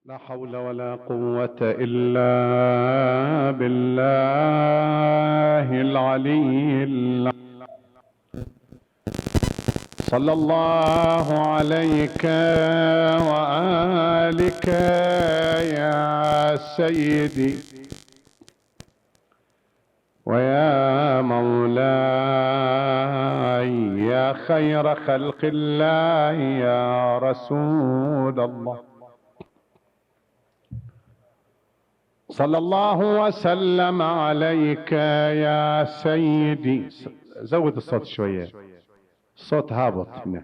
لا حول ولا قوة إلا بالله العلي صلى الله عليك وآلك يا سيدي ويا مولاي يا خير خلق الله يا رسول الله. صلى الله وسلم عليك يا سيدي. زود الصوت شوية، الصوت هابط هنا.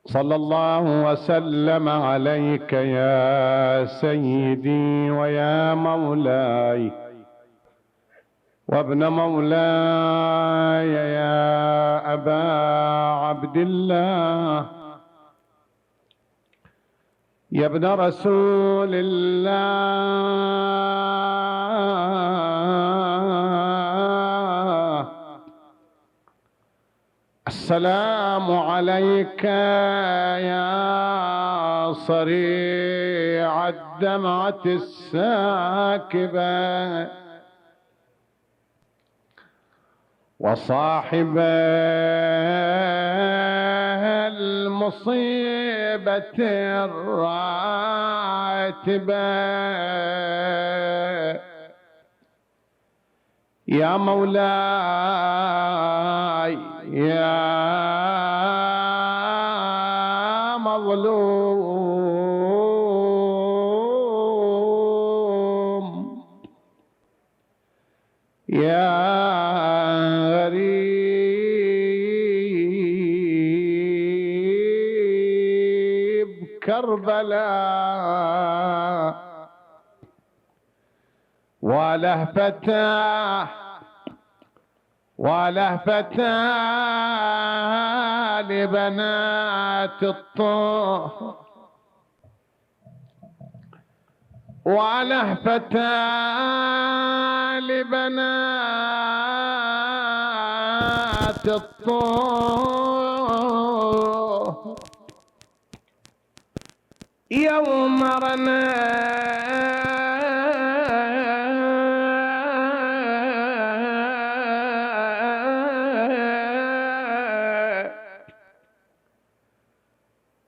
صلى الله وسلم عليك يا سيدي ويا مولاي وابن مولاي يا أبا عبد الله يا ابن رسول الله. السلام عليك يا صريع الدمعة الساكبة وصاحب المصيبة الراتبة يا مولاي يا مظلوم يا غريب كربلاء ولهفته لبنات الطه لبنات الطه يوم رنا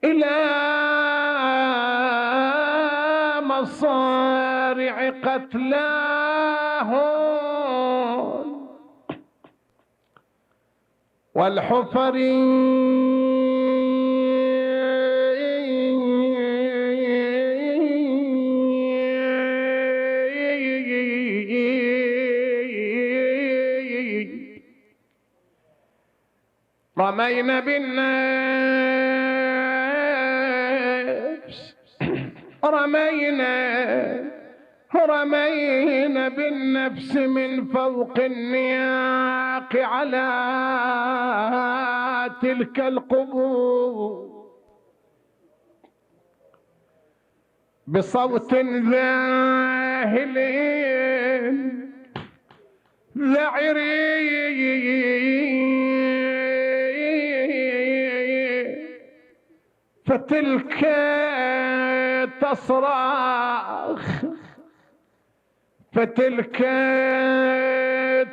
إلى مصارع قتلاهم والحفر رمينا بالنفس رمينا بالنفس من فوق النياق على تلك القبور بصوت ذاهل ذعري فتلك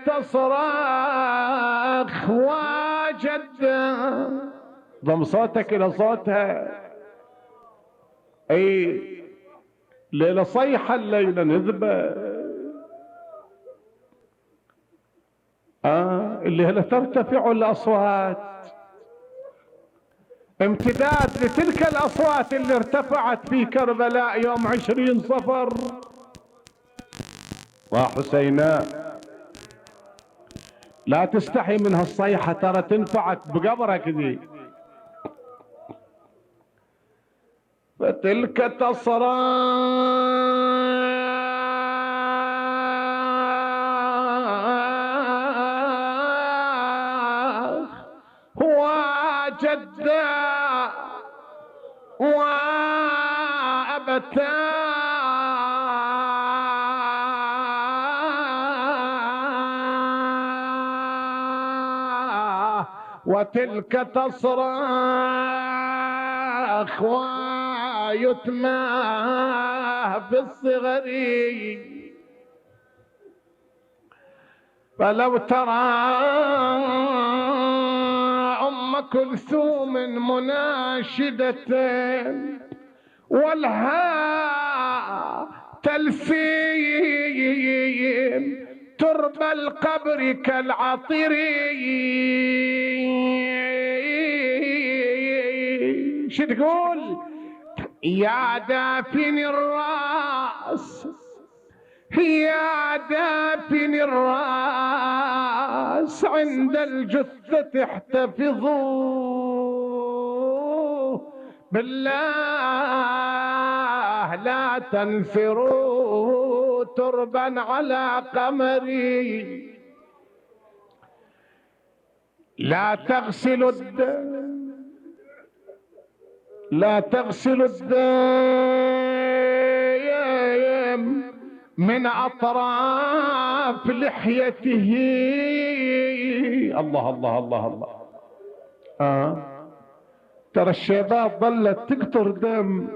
تصرخ واجد. ضم صوتك الى صوتها. اي ليلة صيحة الليلة نذبة. الليلة ترتفع الاصوات امتداد لتلك الاصوات اللي ارتفعت في كربلاء يوم 20 صفر. وحسينا لا تستحي من هالصيحة ترى تنفعك بقبرك ذي. فتلك تصرخ وجدا وأبتا وتلك تصرخ يتمى في الصغر. فلو ترى أم كلثوم مناشدة والها تلفيم ترب القبر كالعطر. شو تقول؟ يا دافن الراس يا دافن الراس عند الجثة احتفظوا بالله لا تنثروا تربا على قمري. لا تغسلوا الدم لا تغسلوا الدم من أطراف لحيته. الله الله الله الله. ترى الشيبات ظلت تقطر دم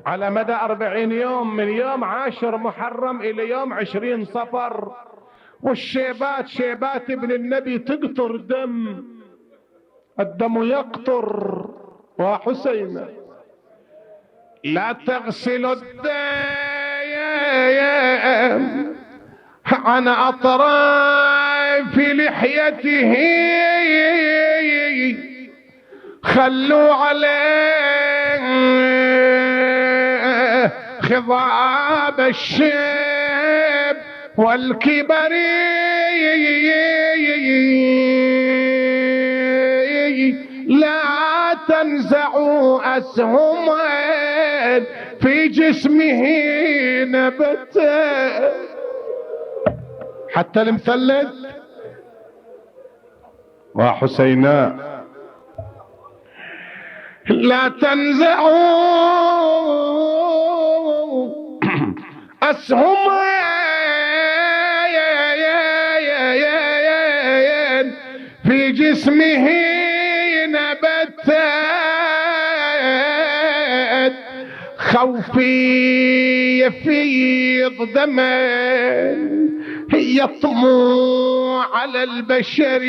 على مدى 40 يوم، من يوم 10 محرم إلى يوم 20 صفر، والشيبات شيبات ابن النبي تقطر دم، الدم يقطر. وحسين لا تغسل الدم عن أطراف لحيته، خلوا عليه خضاب الشيب والكبر. لا تنزعوا أسهم في جسمه نبت حتى المثلث. وحسينا لا تنزعوا أسهم في جسمه نبتت، خوفي يفيض دما يطمو على البشر.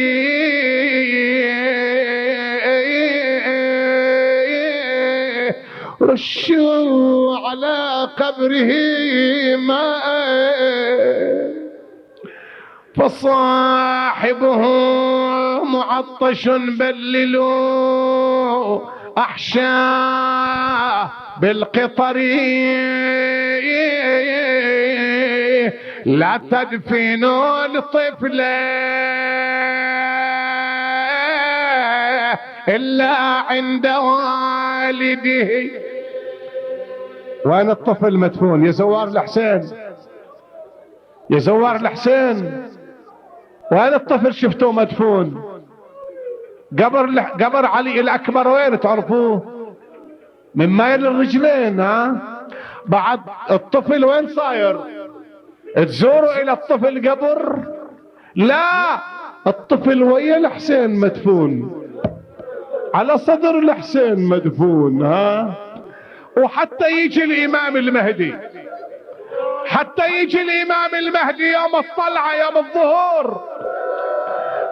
رشوا على قبره ماء، فصاحبه معطش بللوا أحشاه بالقطر. لا تدفنوا الطفل إلا عند والده. وين الطفل مدفون؟ يا زوار الحسين يا زوار الحسين، وين الطفل شفتوه مدفون؟ قبر علي الأكبر وين تعرفوه؟ من مايل الرجلين. بعد الطفل وين صاير؟ تزوروا إلى الطفل قبر؟ لا، الطفل ويا الحسين مدفون، على صدر الحسين مدفون. وحتى يجي الإمام المهدي، حتى يجي الإمام المهدي يوم الطلعة يوم الظهور،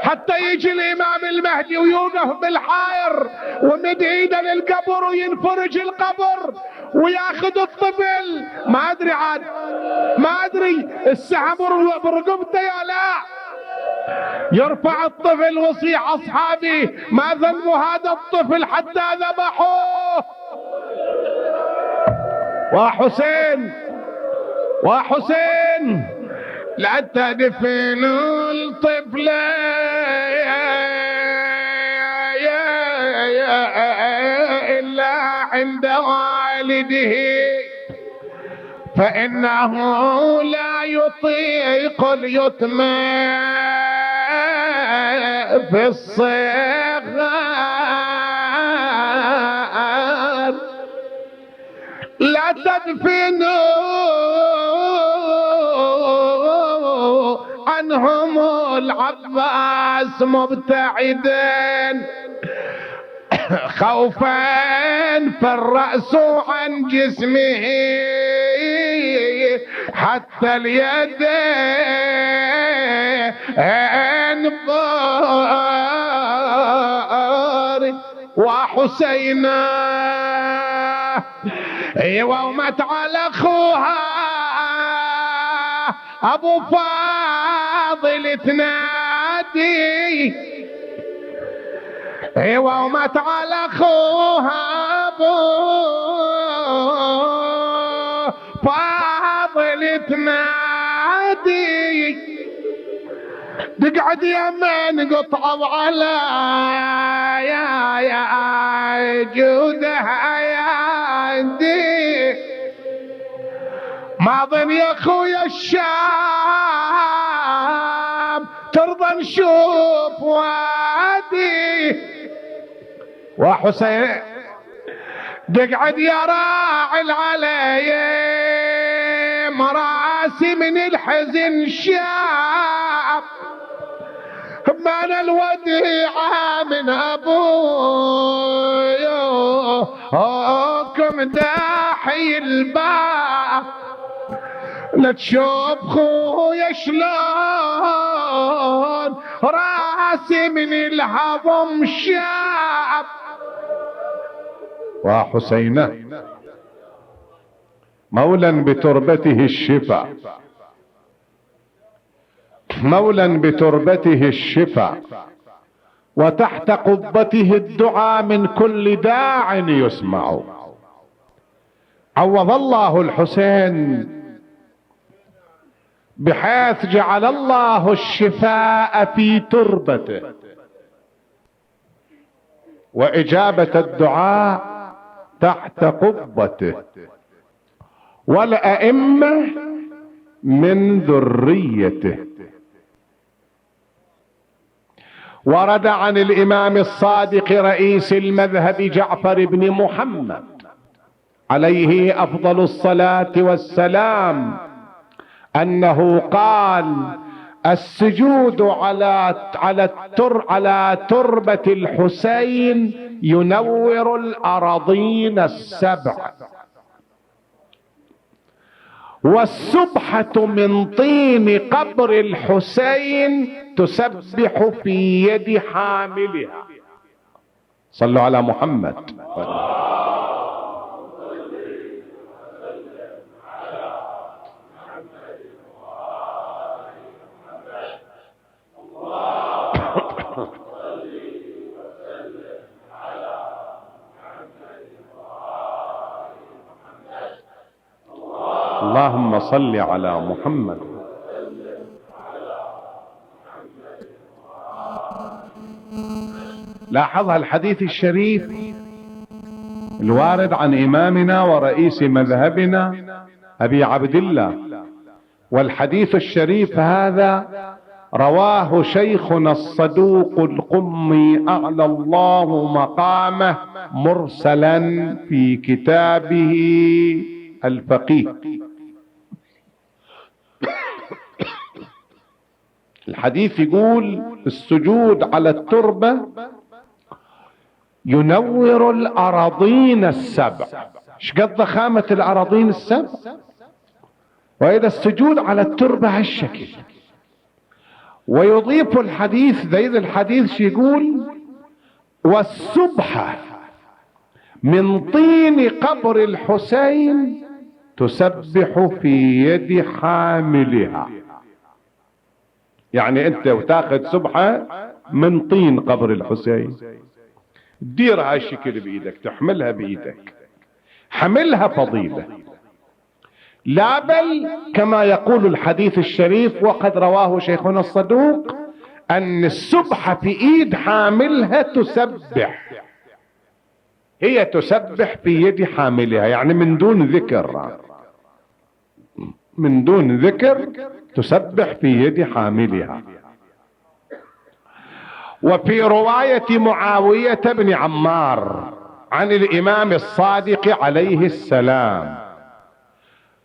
حتى يجي الإمام المهدي ويوقف بالحائر ومد ايده للقبر وينفرج القبر وياخذ الطفل. ما ادري عاد، ما ادري السهم برقبته يا لا. يرفع الطفل ويصيح اصحابي ما ذنب هذا الطفل حتى ذبحوه. وحسين وحسين لا تدفنوا الطفل إلا عند والده، فإنه لا يطيق اليتم في الصغار. لا تدفنوا عنهم العباس مبتعدين خوفا فالرأس عن جسمه حتى اليدين بار وحسينا ومت على اخوها ابو فاضل تنادي ومت على اخوها ابو فاضل تنادي تقعد يمين قطعوا على يا جودها يا دي ما ظن يا اخويا الشام ترضى نشوف وادي وحسين تقعد يا راعي العليم راسي من الحزن شاب من الوديعة من أبوكم داحي الباب لا تشوف خويا شلون راسي من الهضم شاب وحسينة مولا بتربته الشفا مولا بتربته الشفا وتحت قبته الدعاء من كل داع يسمع. عوض الله الحسين بحيث جعل الله الشفاء في تربته وإجابة الدعاء تحت قبته والأئمة من ذريته. ورد عن الإمام الصادق رئيس المذهب جعفر بن محمد عليه أفضل الصلاة والسلام أنه قال السجود على تربة الحسين ينور الأراضين السبع والسبحة من طين قبر الحسين تسبح في يد حاملها. صلوا على محمد. اللهم صل على محمد. لاحظ الحديث الشريف الوارد عن إمامنا ورئيس مذهبنا أبي عبد الله، والحديث الشريف هذا رواه شيخنا الصدوق القمي أعلى الله مقامه مرسلا في كتابه الفقيه. الحديث يقول السجود على التربة ينور الأراضين السبع. ايش قد ضخامة الأراضين السبع؟ وإذا السجود على التربة هالشكل. ويضيف الحديث ذيل الحديث يقول والسبحة من طين قبر الحسين تسبح في يد حاملها. يعني انت وتاخذ سبحة من طين قبر الحسين تديرها هالشكل بايدك، تحملها بايدك، حملها فضيلة. لا بل كما يقول الحديث الشريف وقد رواه شيخنا الصدوق ان السبحة في ايد حاملها تسبح، هي تسبح في يد حاملها، يعني من دون ذكر، من دون ذكر تسبح في يد حاملها. وفي رواية معاوية بن عمار عن الإمام الصادق عليه السلام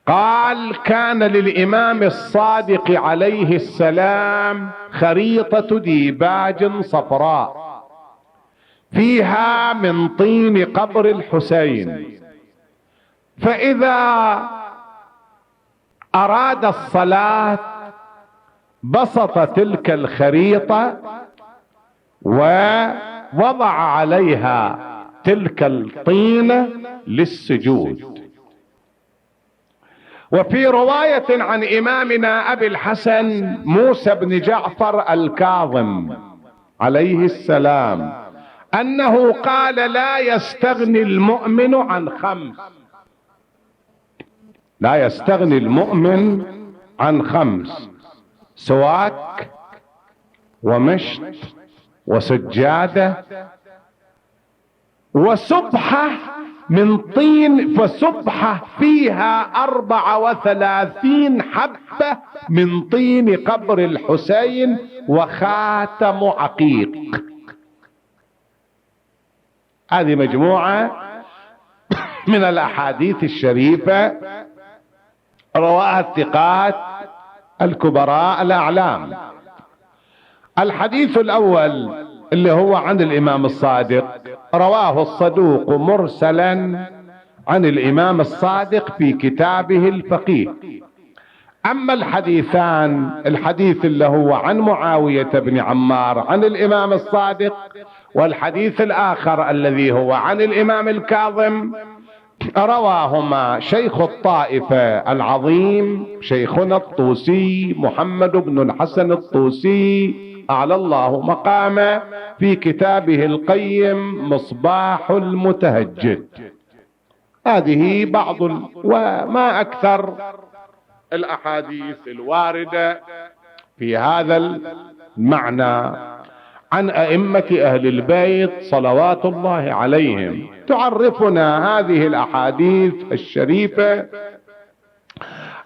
قال كان للإمام الصادق عليه السلام خريطة ديباج صفراء فيها من طين قبر الحسين، فإذا أراد الصلاة بسط تلك الخريطة ووضع عليها تلك الطينة للسجود. وفي رواية عن إمامنا أبي الحسن موسى بن جعفر الكاظم عليه السلام أنه قال: لا يستغني المؤمن عن خمس، لا يستغني المؤمن عن خمس: سواك ومشط وسجادة وسبحة من طين، فسبحة فيها 34 حبة من طين قبر الحسين وخاتم عقيق. هذه مجموعة من الأحاديث الشريفة رواها الثقات الكبراء الأعلام. الحديث الأول اللي هو عن الإمام الصادق رواه الصدوق مرسلا عن الإمام الصادق في كتابه الفقيه. أما الحديثان، الحديث اللي هو عن معاوية بن عمار عن الإمام الصادق، والحديث الآخر الذي هو عن الإمام الكاظم، رواهما شيخ الطائفة العظيم شيخنا الطوسي محمد بن الحسن الطوسي أعلى الله مقامه في كتابه القيم مصباح المتهجد. هذه بعض وما أكثر الأحاديث الواردة في هذا المعنى عن أئمة أهل البيت صلوات الله عليهم. تعرفنا هذه الأحاديث الشريفة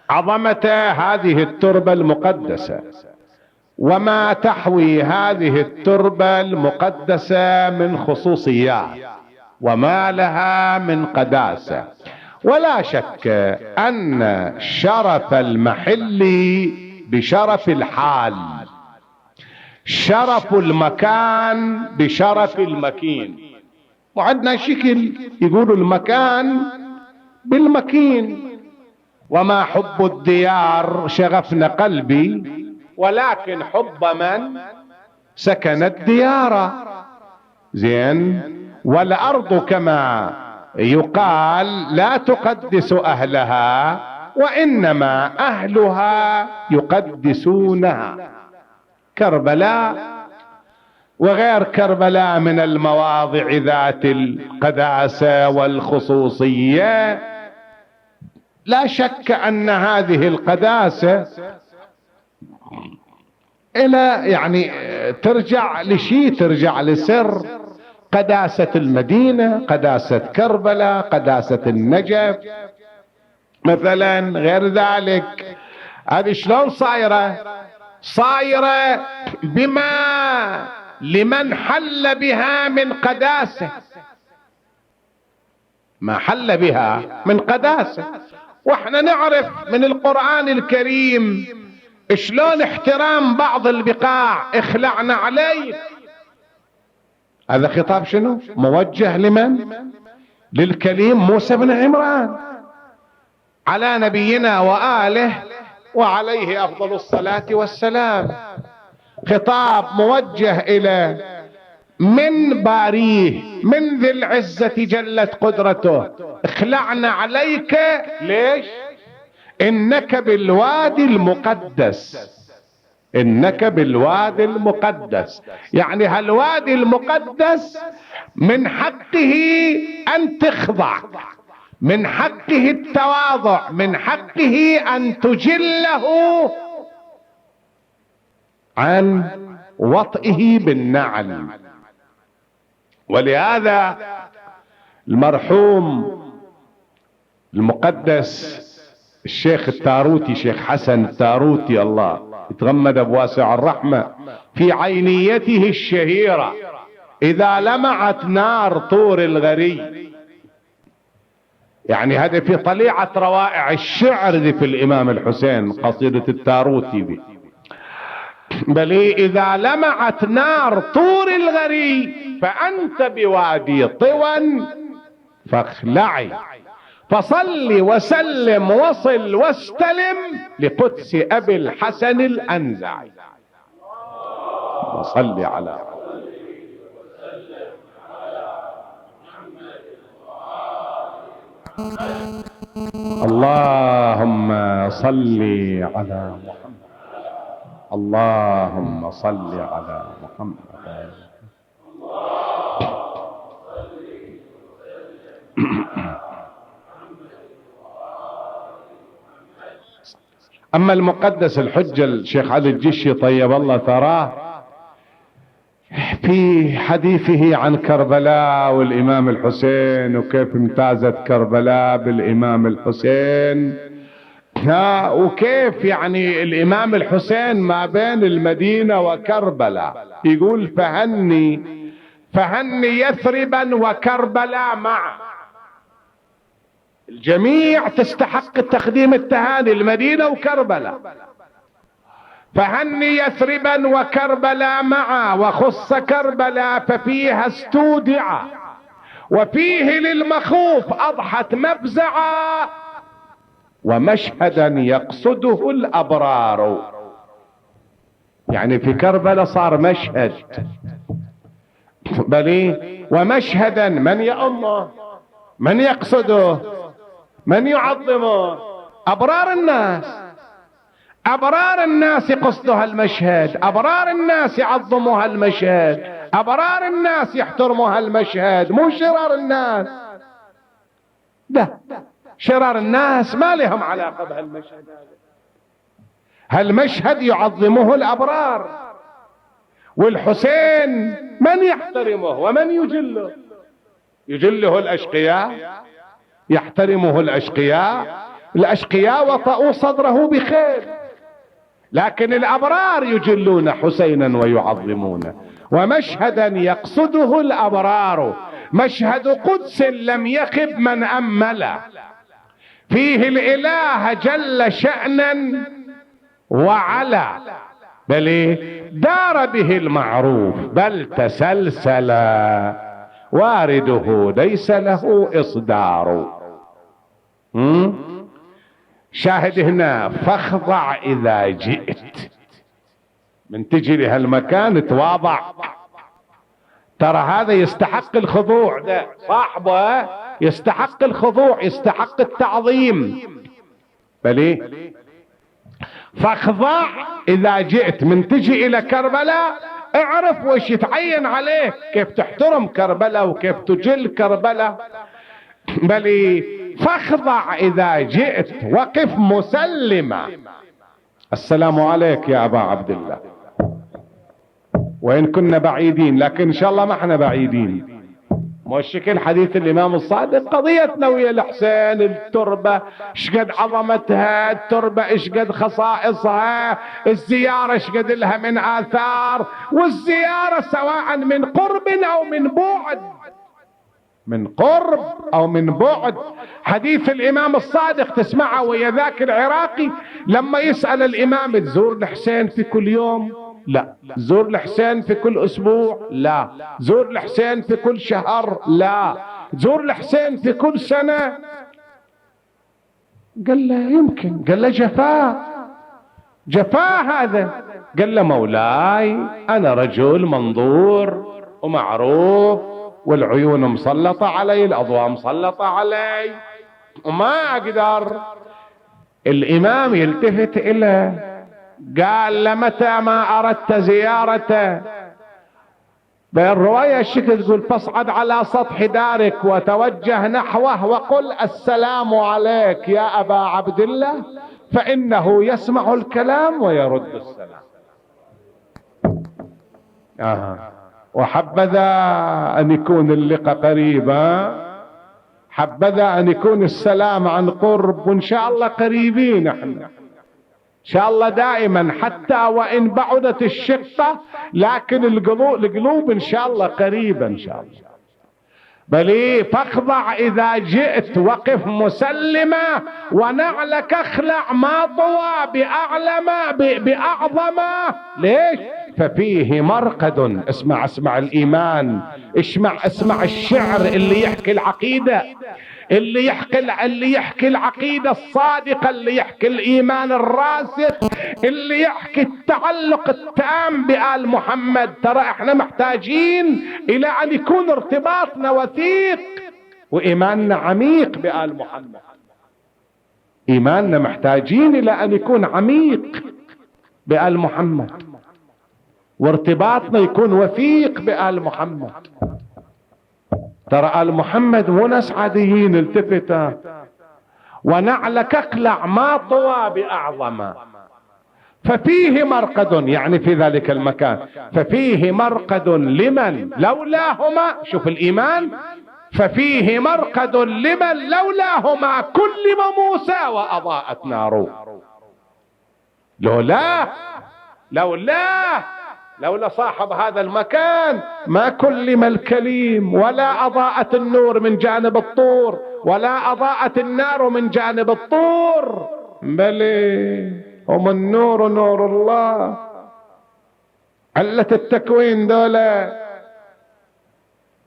عظمة هذه التربة المقدسة، وما تحوي هذه التربة المقدسة من خصوصيات، وما لها من قداسة. ولا شك أن شرف المحل بشرف الحال، شرف المكان بشرف المكين. وعندنا شكل يقولوا المكان بالمكين. وما حب الديار شغفنا قلبي، ولكن حب من سكن الديار. زين. والأرض كما يقال لا تقدس أهلها، وإنما أهلها يقدسونها. كربلاء وغير كربلاء من المواضع ذات القداسة والخصوصية، لا شك أن هذه القداسة إلى ترجع لشيء، ترجع لسر قداسة المدينة، قداسة كربلاء، قداسة النجف مثلا، غير ذلك. هذه شلون صايرة بما لمن حل بها من قداسة، ما حل بها من قداسة. واحنا نعرف من القرآن الكريم شلون احترام بعض البقاع. اخلعنا عليك، هذا خطاب شنو؟ موجه لمن؟ للكليم موسى بن عمران على نبينا وآله وعليه أفضل الصلاة والسلام. خطاب موجه إلى من باريه، من ذي العزة جلت قدرته. اخلعنا عليك، ليش؟ إنك بالوادي المقدس، إنك بالوادي المقدس. يعني هالوادي المقدس من حقه أن تخضع، من حقه التواضع، من حقه أن تجله عن وطئه بالنعل. ولهذا المرحوم المقدس الشيخ التاروتي، شيخ حسن التاروتي الله يتغمد بواسع الرحمة، في عينيته الشهيرة إذا لمعت نار طور الغري، يعني هذا في طليعة روائع الشعر ذي في الإمام الحسين قصيدة التاروتي دي، بل إذا لمعت نار طور الغري فأنت بوادي طوى فاخلعي، فصل وسلم وصل واستلم لقدس أبي الحسن الأنزعي. وصل على اللهم صل على محمد. اللهم صل على محمد. أما المقدس الحجة الشيخ علي الجشي طيب الله ثراه في حديثه عن كربلاء والإمام الحسين وكيف امتازت كربلاء بالإمام الحسين، وكيف يعني الإمام الحسين ما بين المدينة وكربلاء، يقول فهني يثربا وكربلاء معا، الجميع تستحق التقديم التهاني، المدينة وكربلاء. فهني يثربا وكربلاء معا، وخص كربلاء ففيها استودع، وفيه للمخوف أضحت مفزعا، ومشهدا يقصده الأبرار. يعني في كربلاء صار مشهد، بل ومشهدا من يأمه، من يقصده، من يعظمه؟ أبرار الناس. أبرار الناس قصدها المشهد، أبرار الناس يعظمها المشهد، أبرار الناس يحترمها المشهد، مو شرار الناس. ده شرار الناس ما لهم علاقة بهالمشهد. هالمشهد يعظمه الأبرار، والحسين من يحترمه ومن يجله؟ يجله الأشقياء، يحترمه الأشقياء. الأشقياء وطئوا صدره بخير، لكن الأبرار يجلون حسينا ويعظمونه. ومشهدا يقصده الأبرار، مشهد قدس لم يخب من أمل، فيه الإله جل شأنا وعلا، بل دار به المعروف بل تسلسل، وارده ليس له إصدار. شاهد هنا فاخضع إذا جئت، من تجي لهالمكان تواضع، ترى هذا يستحق الخضوع، ده صاحبه يستحق الخضوع، يستحق التعظيم. بلي فاخضع إذا جئت، من تجي إلى كربلاء اعرف وش يتعين عليك، كيف تحترم كربلاء وكيف تجل كربلاء. بل فاخضع إذا جئت وقف مسلما. السلام عليك يا أبا عبد الله، وإن كنا بعيدين لكن إن شاء الله ما احنا بعيدين. مشكل حديث الإمام الصادق قضيتنا ويا الحسين، التربة اشقد عظمتها، التربة اشقد خصائصها، الزيارة اشقد لها من آثار، والزيارة سواء من قرب أو من بعد، من قرب أو من بعد. حديث الإمام الصادق تسمعه ويا ذاك العراقي لما يسأل الإمام تزور الحسين في كل يوم؟ لا. زور الحسين في كل أسبوع؟ لا. زور الحسين في كل شهر؟ لا. زور الحسين في كل سنة؟ قال له يمكن. قال له جفاه هذا. قال له مولاي أنا رجل منظور ومعروف، والعيون مسلطة علي، الأضواء مسلطة علي، وما أقدر. الإمام يلتفت إليه قال لمتى ما أردت زيارته؟ بالرواية الشكل تقول فاصعد على سطح دارك وتوجه نحوه وقل السلام عليك يا أبا عبد الله، فإنه يسمع الكلام ويرد السلام. وحبذا أن يكون اللقاء قريبا، حبذا أن يكون السلام عن قرب، وإن شاء الله قريبين احنا إن شاء الله دائما، حتى وإن بعدت الشقة لكن القلوب إن شاء الله قريبة إن شاء الله. بل فاخضع إذا جئت وقف مسلما، ونعلك اخلع ما طوى بأعظم. ليش؟ ففيه مرقد. اسمع الإيمان، اسمع الشعر اللي يحكي العقيدة، اللي يحكي العقيدة الصادقة، اللي يحكي الإيمان الراسخ، اللي يحكي التعلق التام بآل محمد. ترى احنا محتاجين إلى أن يكون ارتباطنا وثيق وإيماننا عميق بآل محمد. إيماننا محتاجين إلى أن يكون عميق بآل محمد، وارتباطنا يكون وثيق بآل محمد. ترى آل محمد مو ناس عاديين. التفت ونعلك اقلع ما طوى بأعظم، ففيه مرقد، يعني في ذلك المكان ففيه مرقد لمن لولاهما. شوف الإيمان، ففيه مرقد لمن لولاهما كلم موسى وأضاءت ناره. لولا صاحب هذا المكان ما كلم الكليم، ولا أضاءت النور من جانب الطور، ولا أضاءت النار من جانب الطور. بل هم النور نور الله. علة التكوين دولة،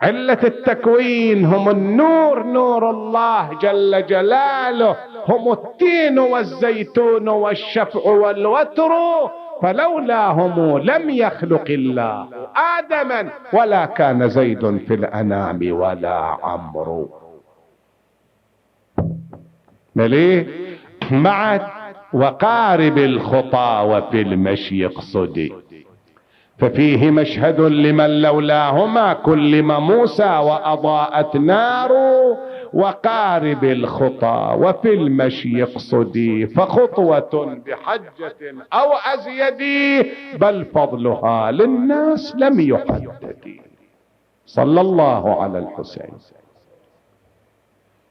علة التكوين هم النور نور الله جل جلاله، هم التين والزيتون والشفع والوتر، فلولاهم لم يخلق الله آدما ولا كان زيد في الأنام ولا عمرو. مليه معت وقارب الخطى وفي المشي اقصدي، ففيه مشهد لمن لولاهما كلم موسى وأضاءت نار، وقارب الخطى وفي المشي اقصدي، فخطوة بحجة أو أزيد بل فضلها للناس لم يحدد. صلى الله على الحسين.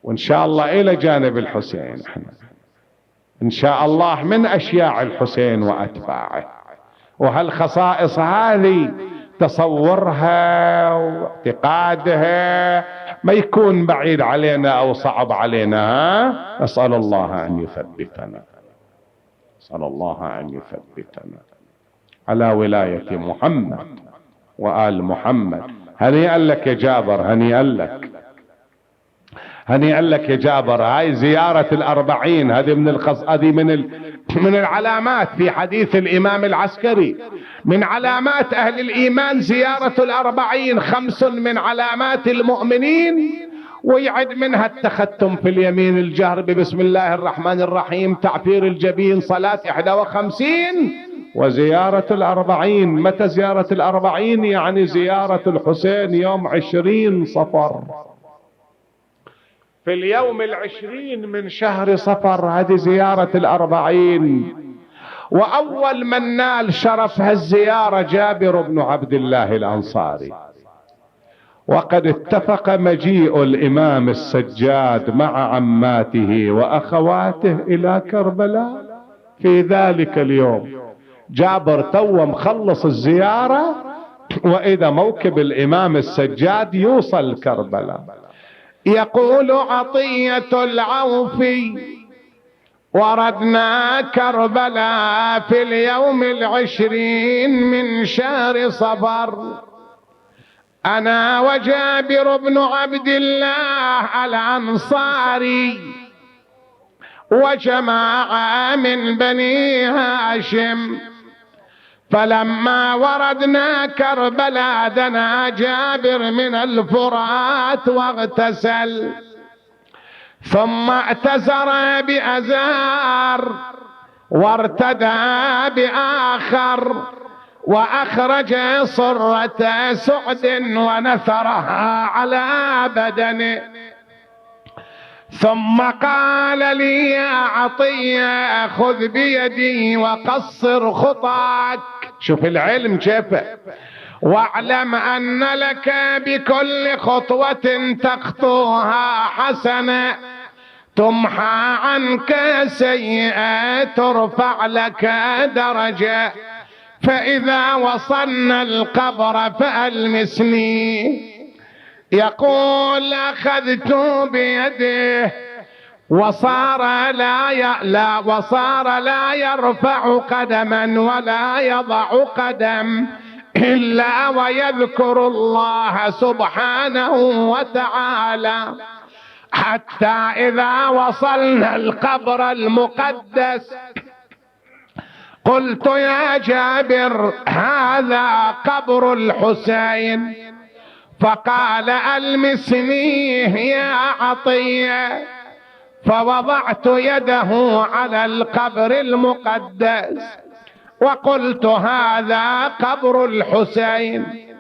وإن شاء الله إلى جانب الحسين احنا إن شاء الله من أشياع الحسين وأتباعه، وهالخصائص هذه تصورها واعتقادها ما يكون بعيد علينا أو صعب علينا. نسأل الله أن يثبتنا، نسأل الله أن يثبتنا على ولاية محمد وآل محمد. هنيئا لك يا جابر، هنيئا لك، هنيئا لك يا جابر. هاي زيارة الأربعين، هذه من العلامات في حديث الإمام العسكري، من علامات أهل الإيمان زيارة الأربعين. 5 من علامات المؤمنين، ويعد منها التختم في اليمين، الجهر ببسم الله الرحمن الرحيم، تعفير الجبين، صلاة 51، وزيارة الأربعين. متى زيارة الأربعين؟ يعني زيارة الحسين يوم 20 صفر، في اليوم 20 من شهر صفر، هذه زيارة الأربعين. وأول من نال شرف هالزيارة جابر بن عبد الله الأنصاري. وقد اتفق مجيء الإمام السجاد مع عماته وأخواته إلى كربلاء في ذلك اليوم. جابر تو مخلص الزيارة وإذا موكب الإمام السجاد يوصل كربلاء. يقول عطية العوفي: وردنا كربلاء في اليوم 20 من شهر صفر، أنا وجابر بن عبد الله الأنصاري وجماعة من بني هاشم. فلما وردنا كربلاء دنا جابر من الفرات واغتسل، ثم اعتزر بأزار وارتدى بآخر، وأخرج صرة سعد ونثرها على بدنه، ثم قال لي: يا عطية خذ بيدي وقصر خطاك. شوف العلم كيف. واعلم أن لك بكل خطوة تخطوها حسنة تمحى عنك سيئة ترفع لك درجة، فإذا وصلنا القبر فألمسني. يقول: أخذت بيده وصار لا يرفع قدما ولا يضع قدم إلا ويذكر الله سبحانه وتعالى، حتى إذا وصلنا القبر المقدس قلت يا جابر هذا قبر الحسين، فقال المسنيه يا عطية، فوضعت يده على القبر المقدس وقلت هذا قبر الحسين،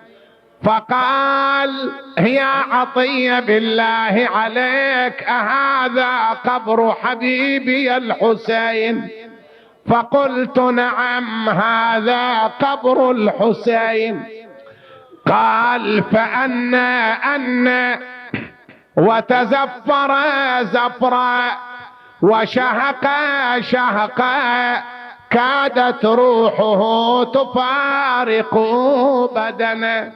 فقال يا عطية بالله عليك أهذا قبر حبيبي الحسين؟ فقلت نعم هذا قبر الحسين. قال فأن وتزفر زفرا وشهق شهقا كادت روحه تفارق بدنه،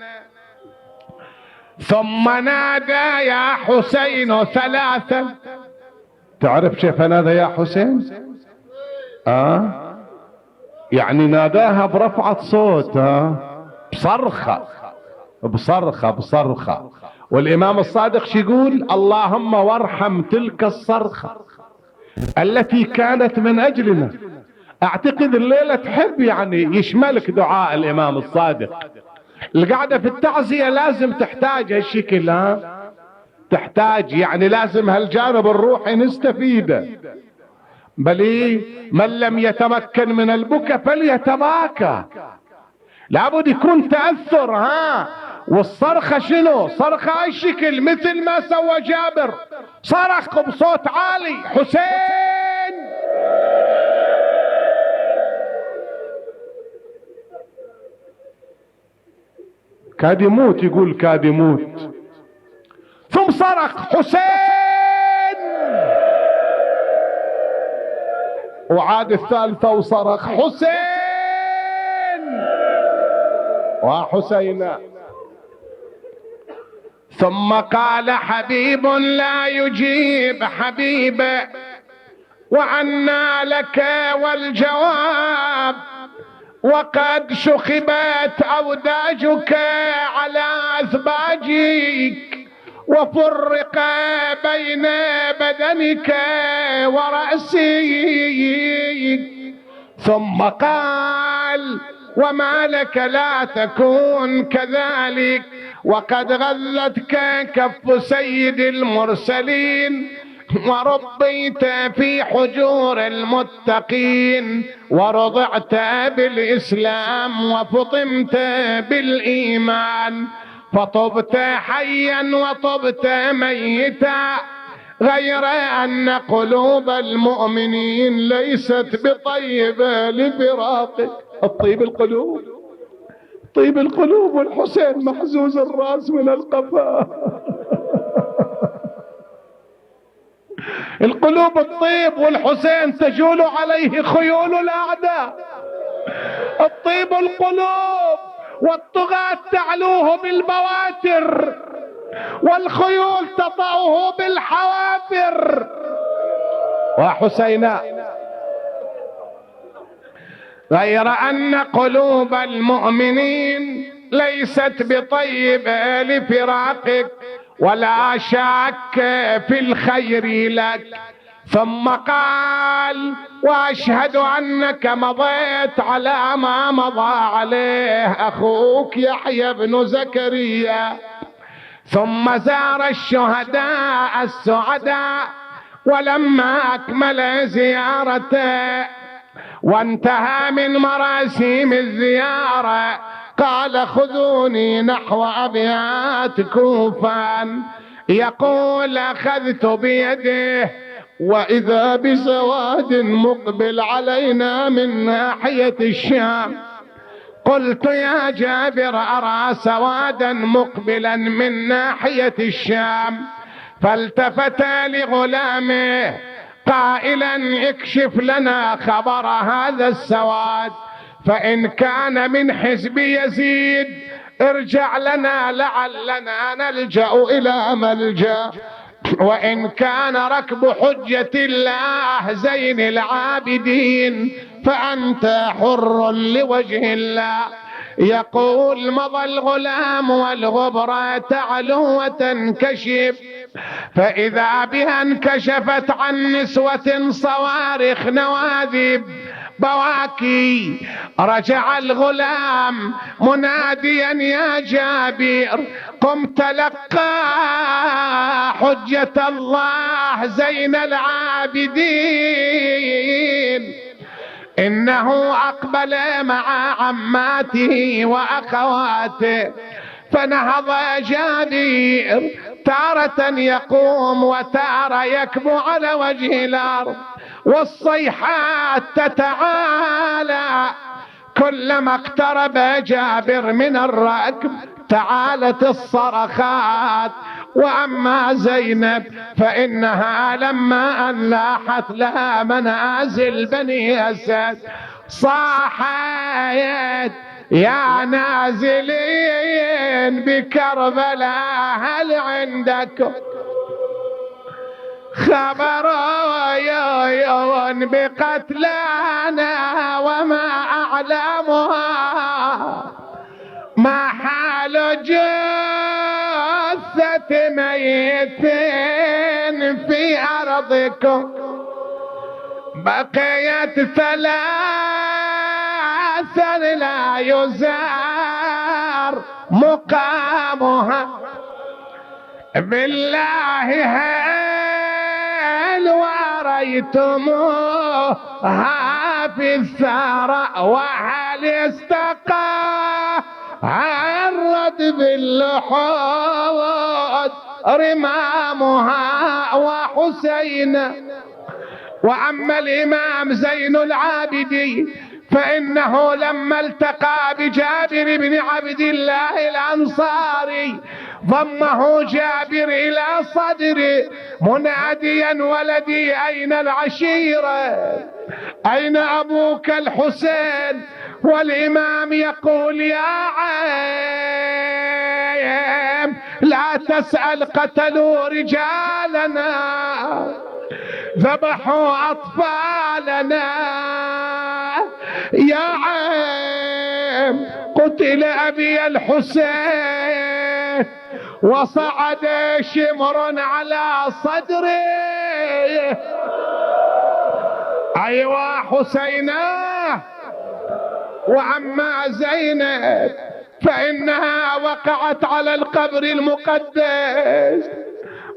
ثم نادى يا حسين ثلاثا. تعرف كيف نادى يا حسين؟ يعني ناداها برفعة صوت، بصرخة. والإمام الصادق شو يقول؟ اللهم وارحم تلك الصرخة التي كانت من أجلنا. أعتقد الليلة تحب يعني يشملك دعاء الإمام الصادق. القعدة في التعزية لازم تحتاج هالشكل، تحتاج يعني لازم هالجانب الروحي نستفيده. بل من لم يتمكن من البكاء فليتباكى، لابد يكون تأثر. والصرخة شنو؟ صرخة اي شكل؟ مثل ما سوى جابر، صرخ بصوت عالي حسين. كاد يموت، يقول كاد يموت، ثم صرخ حسين، وعاد الثالثة وصرخ حسين وحسينا. ثم قال حبيب لا يجيب حبيبه وعنا لك والجواب، وقد شخبت أوداجك على أثباجك وفرق بين بدنك ورأسك. ثم قال وما لك لا تكون كذلك، وقد غلتك كف سيد المرسلين وربيت في حجور المتقين ورضعت بالإسلام وفطمت بالإيمان، فطبت حيا وطبت ميتا، غير أن قلوب المؤمنين ليست بطيبة لفراقك. الطيب القلوب، طيب القلوب، والحسين محزوز الراس من القفا. القلوب الطيب والحسين تجول عليه خيول الأعداء. الطيب القلوب والطغاة تعلوه بالبواتر والخيول تطأه بالحوافر. وحسينا غير أن قلوب المؤمنين ليست بطيبة لفراقك ولا شك في الخير لك. ثم قال وأشهد أنك مضيت على ما مضى عليه أخوك يحيى بن زكريا. ثم زار الشهداء السعداء، ولما أكمل زيارته وانتهى من مراسيم الزيارة قال خذوني نحو أبيات كوفان. يقول أخذت بيده وإذا بسواد مقبل علينا من ناحية الشام. قلت يا جابر أرى سوادا مقبلا من ناحية الشام. فالتفت لغلامه قائلا اكشف لنا خبر هذا السواد، فإن كان من حزب يزيد ارجع لنا لعلنا نلجأ إلى ملجأ، وإن كان ركب حجة الله زين العابدين فأنت حر لوجه الله. يقول مضى الغلام والغبرة تعلو وتنكشف، فإذا بها انكشفت عن نسوة صوارخ نواذب بواكي. رجع الغلام مناديا يا جابر قم تلقى حجة الله زين العابدين، إنه أقبل مع عماته وأخواته. فنهض جابر تارة يقوم وتارة يكبو على وجه الأرض، والصيحات تتعالى. كلما اقترب جابر من الركب تعالت الصرخات. وأما زينب فإنها لما أن لاحت لها منازل بني أسد صاحت يا نازلين بكربلاء هل عندكم خبر بقتلانا وما أعلمها؟ ما حال جثة ميت في أرضكم؟ بقيت ثلاثا لا يزار مقامها. بالله هل وريتموها في الثراء وهل استقى عرض باللحود رمامها وحسين. وأما الإمام زين العابدين فإنه لما التقى بجابر بن عبد الله الأنصاري ضمه جابر إلى صدره مناديا ولدي أين العشيرة؟ أين أبوك الحسين؟ والإمام يقول يا عم لا تسأل قتلوا رجالنا ذبحوا أطفالنا. يا عم قتل أبي الحسين وصعد شمر على صدره. أيوا حسينا. وأما زينب فإنها وقعت على القبر المقدس،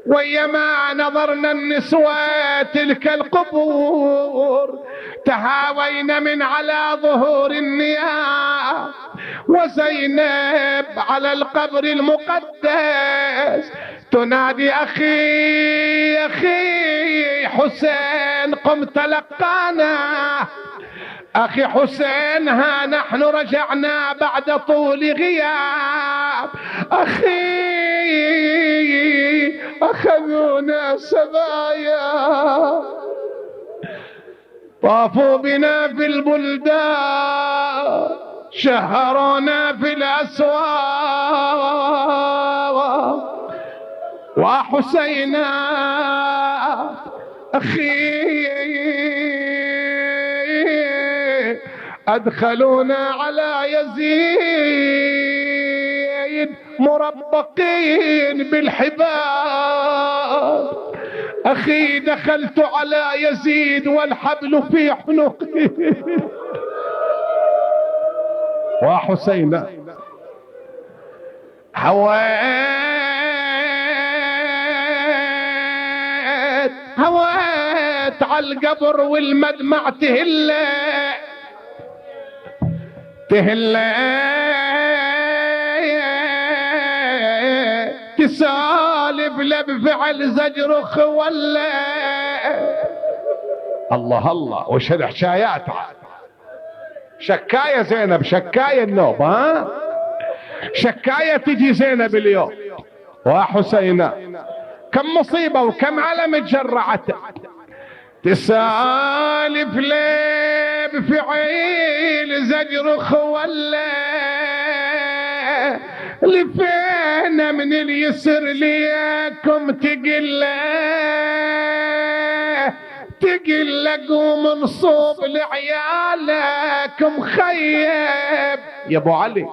ويما نظرنا النسوة تلك القبور تهاوين من على ظهور النيام، وزينب على القبر المقدس تنادي أخي أخي حسين قم تلقانا. أخي حسين ها نحن رجعنا بعد طول غياب. أخي أخذونا سبايا طافوا بنا في البلدان شهرونا في الأسواق. وحسينا أخي أدخلونا على يزيد مربقين بالحبال. أخي دخلت على يزيد والحبل في عنقه. وحسين هويت على القبر والمدمع تهل تسالف بفعل زجرخ ولا. الله الله وش هالحكايات. شكاية زينب شكاية النوب ها شكاية تجي زينب اليوم. وحسينا كم مصيبة وكم علم تجرعته. تسالف ليه بفعيل زجرخ ولا لفين من اليسر ليكم تقل قوم نصوب لعيالكم خيب يا ابو علي.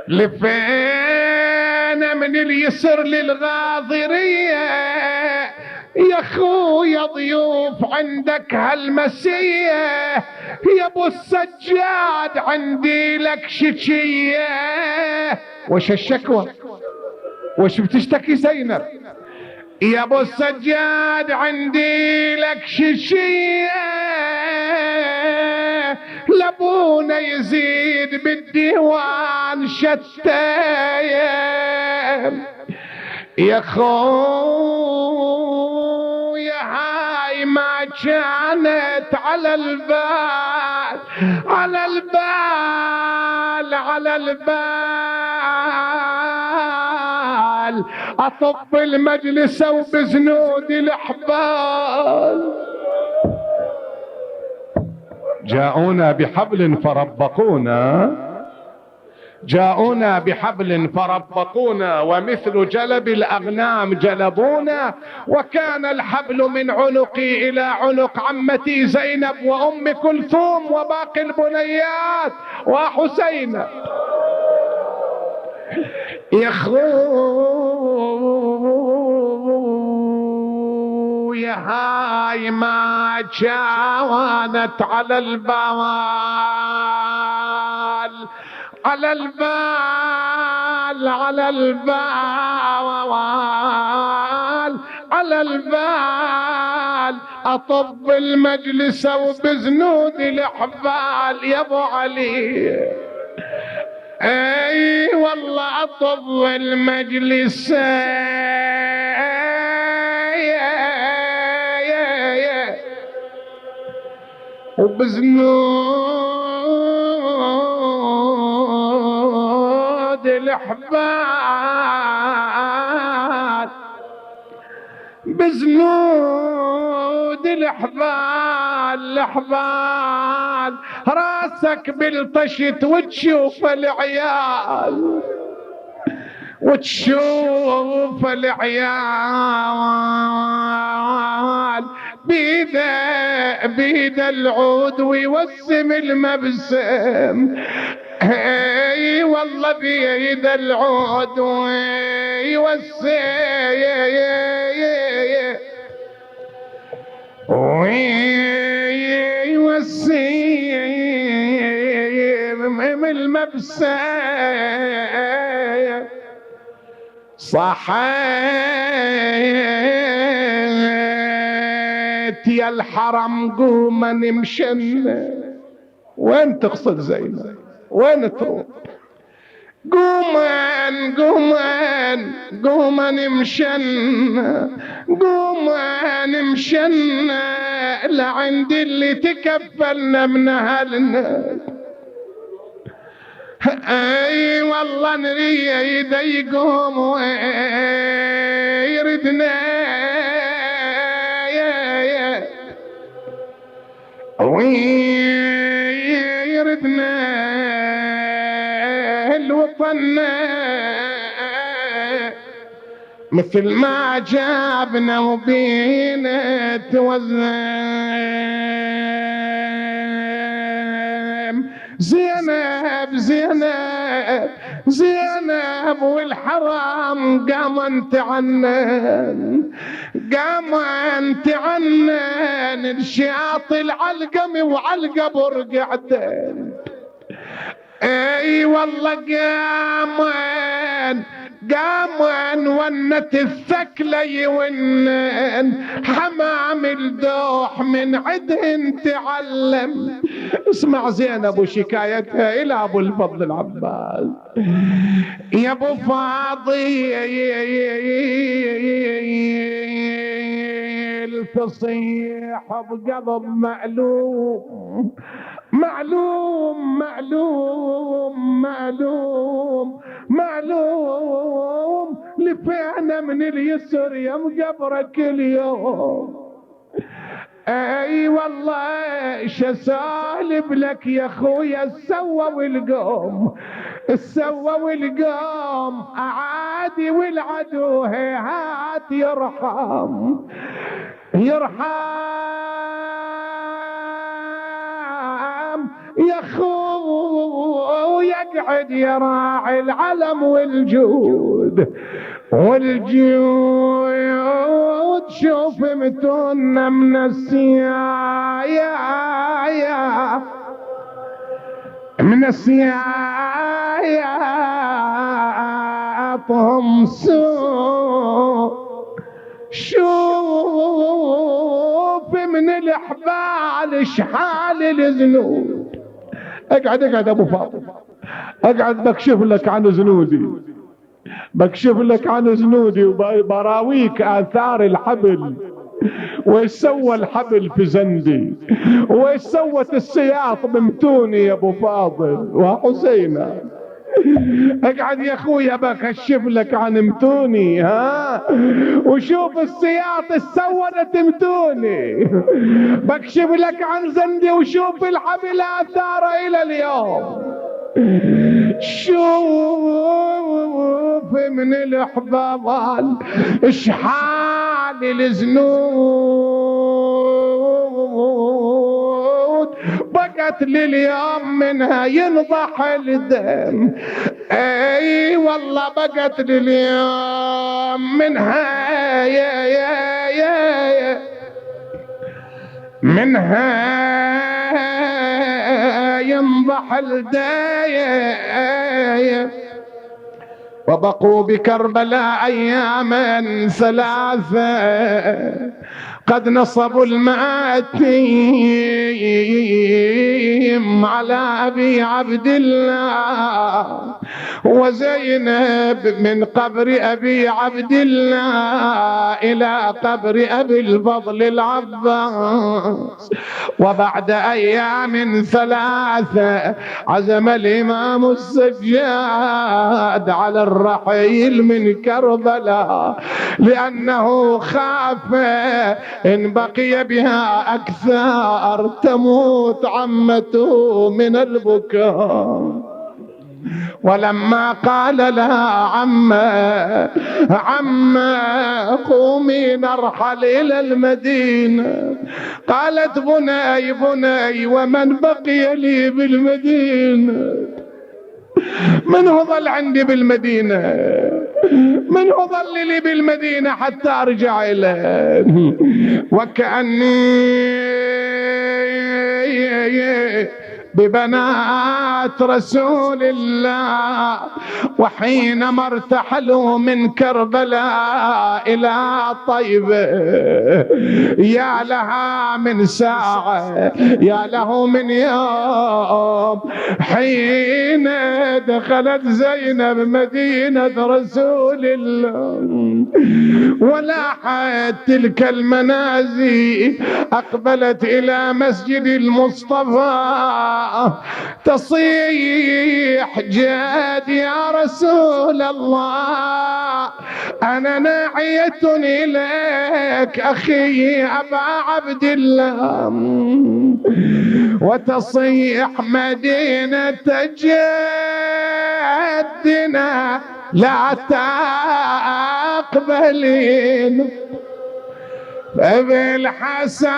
لفينا من اليسر للغاضرية يا اخويا ضيوف عندك هالمسية. يا ابو السجاد عندي لك شكية. وش الشكوى؟ وش بتشتكي زينب؟ يا ابو السجاد عندي لك شكية لابونا يزيد بالديوان شتايم. يا خويا هاي ما كانت على البال على البال على البال أطب المجلس وبزنود الأحبال. جاءونا بحبل فربقونا جاءونا بحبل فربقونا ومثل جلب الأغنام جلبونا. وكان الحبل من عنقي إلى عنق عمتي زينب وأم كلثوم وباقي البنيات وحسين. يا خويا هاي ما كانت على البال على البال على البال على البال أطب المجلس وبزنود الأحبال. يا ابو علي اي والله أطب المجلس وبزنود الأحبال بزنود الأحبال راسك بالطشت وتشوف العيال وتشوف العيال بيده العود ويوسم المبسم. اي والله بيد العود ويوسم المبسم. صحيت يا الحرم قوما نمشن. وين تقصد زينب؟ وين تروح؟ قوما نمشن لعند اللي تكفلنا من اهلنا. اي والله نريد يقوم ويردنا ويردنا الوطن مثل ما جابنا وبينا توزن. زينب والحرام قام انت عنن الشياط العلقم وعالقبر قعدن. اي والله قامن ونت الثكلة يونن حمام الدوح من عدهن تعلم. اسمع زينب وشكايتها الى ابو الفضل العباس. يا ابو فاضي تصيح بقلب معلوم معلوم معلوم معلوم معلوم لفعنا من اليسر يا مقبرك اليوم. اي والله شسالب لك يا خويا السوى والقوم، السوى والقوم اعادي والعدو هيهات يرحم يا خو يقعد يراعي العلم والجود شوف متونا من السيايا من السيايا طهم سوء شوف من الحبال شحال الذنوب. اقعد ابو فاطمه، اقعد بكشف لك عن ذنوبي، بكشف لك عن ذنوبي وبراويك آثار الحبل، وإيش سوى الحبل في زندي، وإيش سوت السياط بمتوني يا أبو فاضل وحسينة. اقعد يا اخويا بكشف لك عن متوني، ها، وشوف السياط السودت متوني، بكشف لك عن زندي وشوف الحبل آثاره إلى اليوم. شوف من الحبال اشحال الزنود بقت لليوم منها ينضح الدم. اي والله بقت لليوم منها يا منها ينضح الداية. وبقوا بكربلاء أياما ثلاثة قد نصبوا الماتيم على أبي عبد الله وزينب من قبر أبي عبد الله إلى قبر أبي الفضل العباس. وبعد أيام ثلاثة عزم الإمام السجاد على الرحيل من كربلاء لأنه خاف إن بقي بها أكثر تموت عمته من البكاء. ولما قال لها عمّا قومي نرحل إلى المدينة، قالت بني ومن بقي لي بالمدينة؟ من هو ظل عندي بالمدينة؟ من هو ظل لي بالمدينة حتى أرجع إليه؟ وكأني ببنات رسول الله وحينما ارتحلوا من كربلاء إلى طيبة يا لها من ساعة يا له من يوم حين دخلت زينب مدينة رسول الله ولاحت تلك المنازل أقبلت إلى مسجد المصطفى تصيح جاد يا رسول الله أنا ناعية إليك أخي أبا عبد الله وتصيح مدينة جدنا لا تقبلين فبالحسرات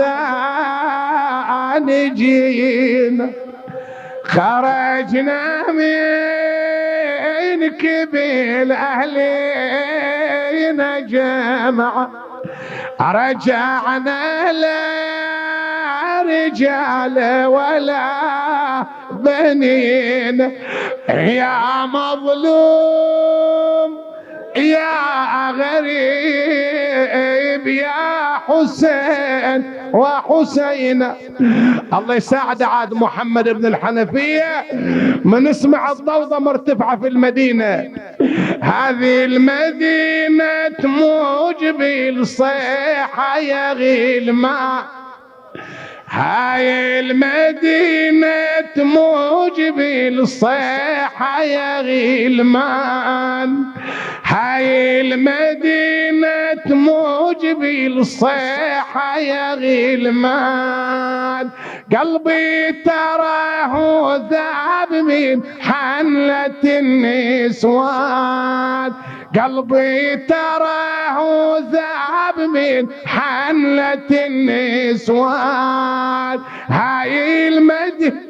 والأحزان جينا خرجنا من كبل أهلنا جمعا رجعنا لا رجال ولا بنين يا مظلوم يا غريب يا حسين وحسين. الله يساعد عاد محمد بن الحنفية من اسمع الضوضة مرتفعة في المدينة. هذه المدينة تموج بالصيحة يا غلمان هاي المدينة تموج بالصيحة يا غلمان هاي المدينة تموج بالصيحة يا غلمان، قلبي تراه ذاب من حنلة النسوان، قلبي تراه ذاب من حنلة النسوان. هاي المدينة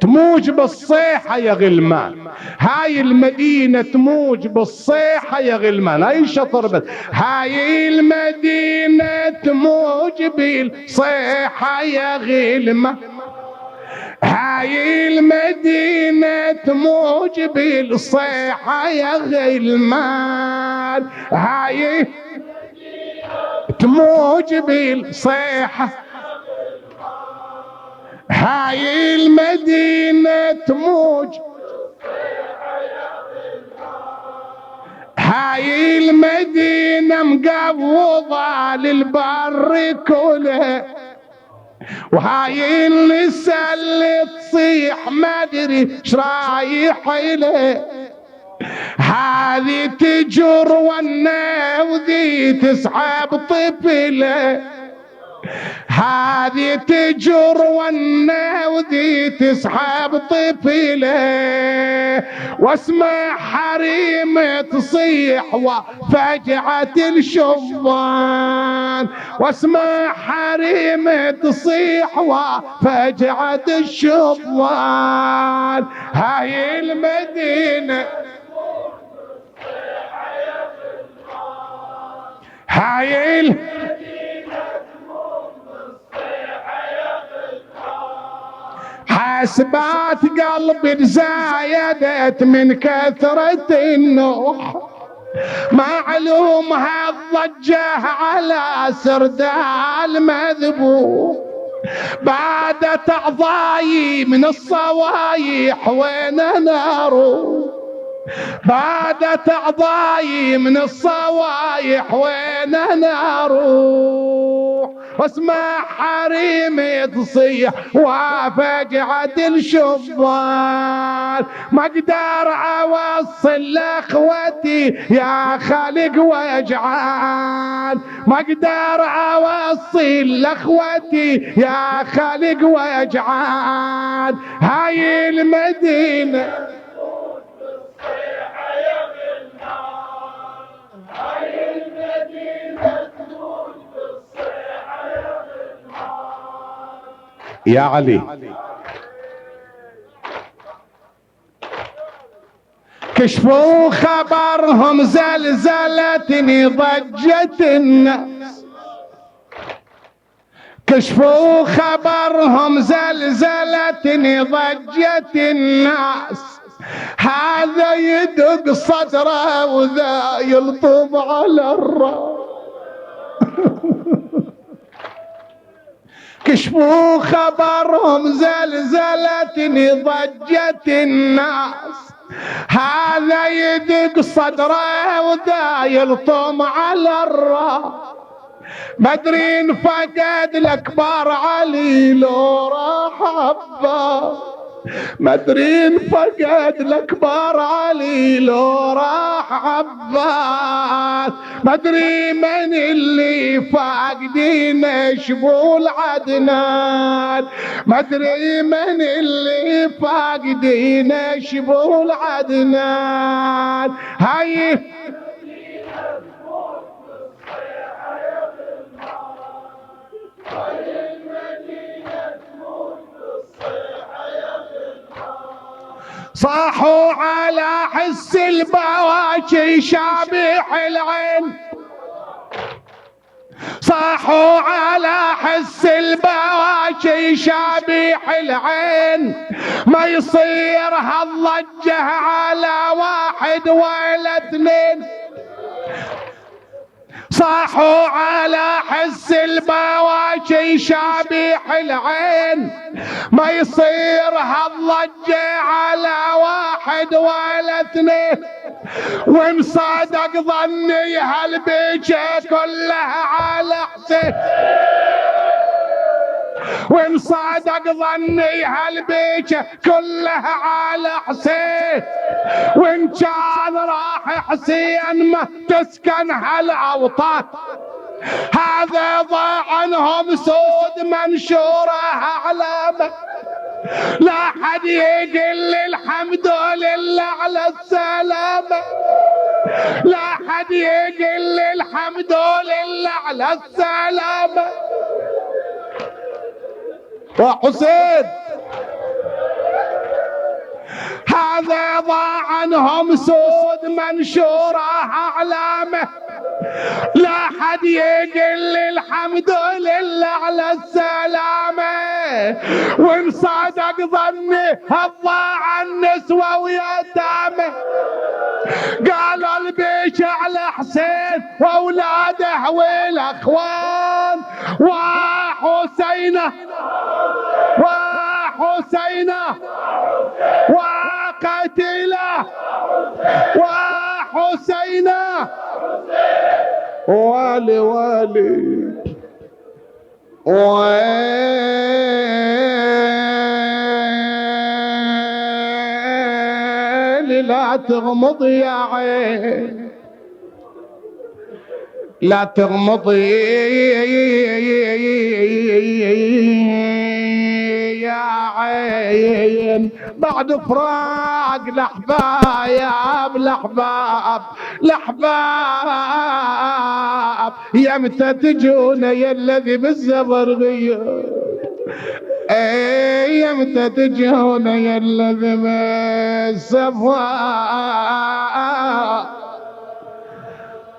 تموج بالصيحة يا غلمان، هاي المدينة تموج بالصيحة يا غلمان. هاي شطر بس، هاي المدينة تموج بالصيحة يا غلمان، هاي المدينة تموج بالصيحة يا غلمان، هاي تموج بالصيحة، هاي المدينة تموج، هاي المدينة مقبوضة للبر كله، وهاي النساء اللي تصيح ما ادري ايش رايح له، هذه تجر ونا وذي تسحب طفله، هذه تجر ونا وذي تسحب طفله، واسمع حريم تصيح وفجعة الشبان، واسمع حريم تصيح وفجعة الشبان. هاي المدينة، هاي حسبات قلبي تزايدت من كثرة النوح، معلوم هالضجة على سردال مذبوح، بعدت أعضاي من الصوايح وين أنا أروح، بعدت أعضاي من الصوايح وين أنا أروح، واسمع حريمي تصيح وفجعة الشبان، ما اقدر اوصل لاخوتي يا خالق واجعل، ما اقدر اوصل لاخوتي يا خالق واجعل. هاي المدينة يا علي، كشفوا خبرهم زلزلتني ضجت الناس، كشفوا خبرهم زلزلتني ضجت الناس، هذا يدق صدره وذا يلطم على الراس. كشفوا خبرهم زلزلتني ضجت الناس، هذا يدق صدره وذا يلطم على الراس، مدري فقد الاكبر علي لو راح عباس، مدري فقد الاكبر علي لو راح عباس، مدري من اللي فاقدين شبول عدنان، مدري من اللي فاقدين شبول عدنان. هاي صاحوا على حس البواكي شابح العين، صاحوا على حس البواكي شابح العين، ما يصير هالضجة على واحد ولا اثنين، صاحوا على حس البواكي شابيح العين، ما يصير هالضجة على واحد ولا اثنين، وان صادق ظني هالبيجة كلها على حسين، وإن صادق ظني هالبيشة كلها على حسين، وإن كان راح حسين ما تسكن هالأوطان. هذا ضاع عنهم سود منشورة أعلامه، لا حد يقل الحمد لله على السلامة، لا حد يقل الحمد لله على السلامة. وحسين هذا ضاع عنهم سود منشورة أعلامه، لا حد يقل الحمد لله على السلامة. وإن صادق ظني هالضاع النسوة ويتامه، قالوا البيش على حسين وأولاده والأخوان، وحسينه وحسينه وقتيله وحسينه والي والي ويلي لا تغمض يا عين، لا تغمضي يا عين، بعد فراق الأحباب الأحباب الأحباب، يمتى تجون يا الذي بالزبر غير، يمتى تجون يا الذي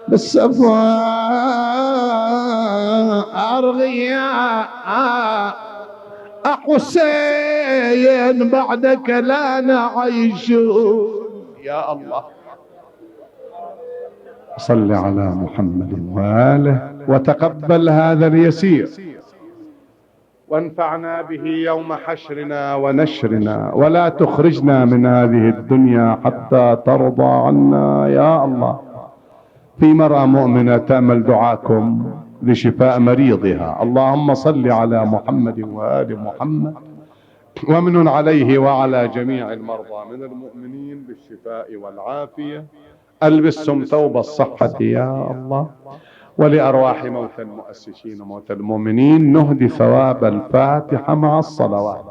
بالسفر أرغيا حسين بعدك لا نعيش. يا الله صل على محمد وآله وتقبل هذا اليسير، وانفعنا به يوم حشرنا ونشرنا، ولا تخرجنا من هذه الدنيا حتى ترضى عنا يا الله. في مرأة مؤمنة تأمل دعاكم لشفاء مريضها، اللهم صل على محمد وآل محمد ومن عليه وعلى جميع المرضى من المؤمنين بالشفاء والعافية، ألبسهم ثوب الصحة يا الله. ولأرواح موتى المؤسسين وموتى المؤمنين نهدي ثواب الفاتحة مع الصلوات.